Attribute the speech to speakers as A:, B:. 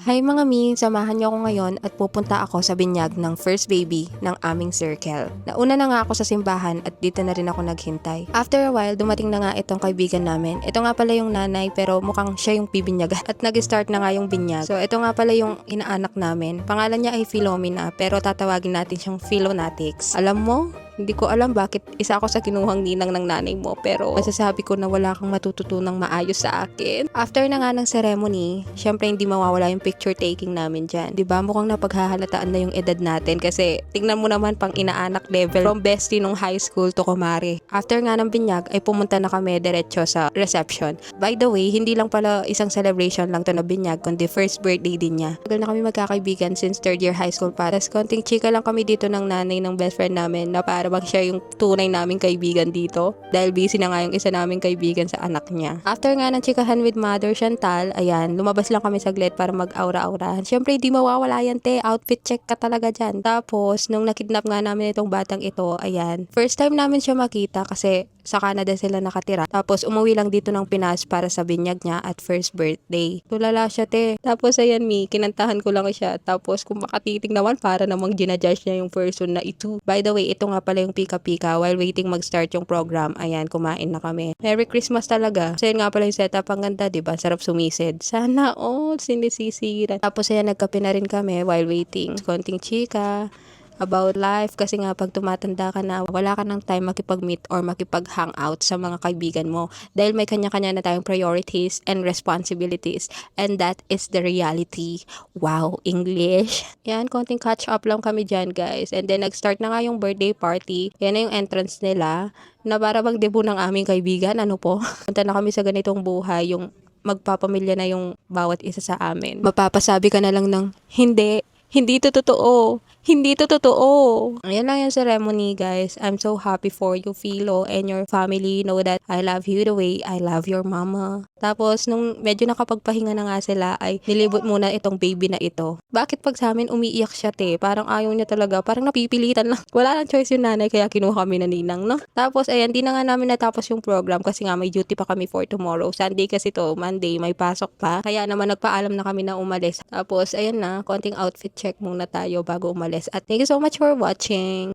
A: Hi mga mi, samahan niyo ako ngayon at pupunta ako sa binyag ng first baby ng aming circle. Nauna na nga ako sa simbahan at dito na rin ako naghintay. After a while, dumating na nga itong kaibigan namin. Ito nga pala yung nanay pero mukhang siya yung bibinyagan at nag-start na nga yung binyag. So ito nga pala yung inaanak namin. Pangalan niya ay Philomena pero tatawagin natin siyang Philonatics. Alam mo? Hindi ko alam bakit isa ako sa kinuhang ninang ng nanay mo pero masasabi ko na wala kang matututunang maayos sa akin. After na nga ng ceremony, syempre hindi mawawala yung picture taking namin dyan. Diba mukhang napaghahalataan na yung edad natin kasi tingnan mo naman pang inaanak level from bestie nung high school to kumare. After nga ng binyag ay pumunta na kami diretso sa reception. By the way, hindi lang pala isang celebration lang to na binyag kundi first birthday din niya. Tagal na kami magkakaibigan since third year high school pa. Tapos konting chika lang kami dito ng nanay ng best friend namin na para bang siya yung tunay naming kaibigan dito dahil busy na nga yung isa naming kaibigan sa anak niya. After nga ng chikahan with Mother Chantal, ayan, lumabas lang kami saglit para mag-aura-aurahan. Syempre, di mawawala yan, te. Outfit check ka talaga dyan. Tapos, nung nakidnap nga namin itong batang ito, ayan, first time namin siya makita kasi sa Canada sila nakatira. Tapos, umuwi lang dito ng Pinas para sa binyag niya at first birthday. Tulala siya, te. Tapos, ayan, kinantahan ko lang siya. Tapos, kung makatitig naman, para namang ginajudge niya yung person na ito. By the way, ito nga pala yung pika-pika while waiting mag-start yung program. Ayan, kumain na kami. Merry Christmas talaga. So, yun nga pala yung setup. Ang ganda, diba? Sarap sumisid. Sana all sinisisiran. Tapos, ayan, nagkape na rin kami while waiting. Konting chika about life kasi nga pag tumatanda ka na wala ka ng time makipag-meet or makipag-hangout sa mga kaibigan mo dahil may kanya-kanya na tayong priorities and responsibilities and that is the reality. Wow, English. Yan, konting catch up lang kami dyan guys and then nag-start na nga yung birthday party. Yan na yung entrance nila na para bang debut ng aming kaibigan. Ano po? Punta na kami sa ganitong buhay yung magpapamilya na yung bawat isa sa amin. Mapapasabi ka na lang ng hindi to totoo. Hindi to totoo. Ayan lang yung ceremony, guys. I'm so happy for you, Philo, and your family. Know that I love you the way I love your mama. Tapos, nung medyo nakapagpahinga na nga sila, ay nilibot muna itong baby na ito. Bakit pag sa amin umiiyak siya, te? Parang ayaw niya talaga. Parang napipilitan lang. Wala lang choice yung nanay, kaya kinuha kami na ninang, no? Tapos, ayan, di na nga namin natapos yung program kasi nga may duty pa kami for tomorrow. Sunday kasi to, Monday, may pasok pa. Kaya naman nagpaalam na kami na umalis. Tapos, ayan na, konting outfit check muna tayo bago umalis. At thank you so much for watching.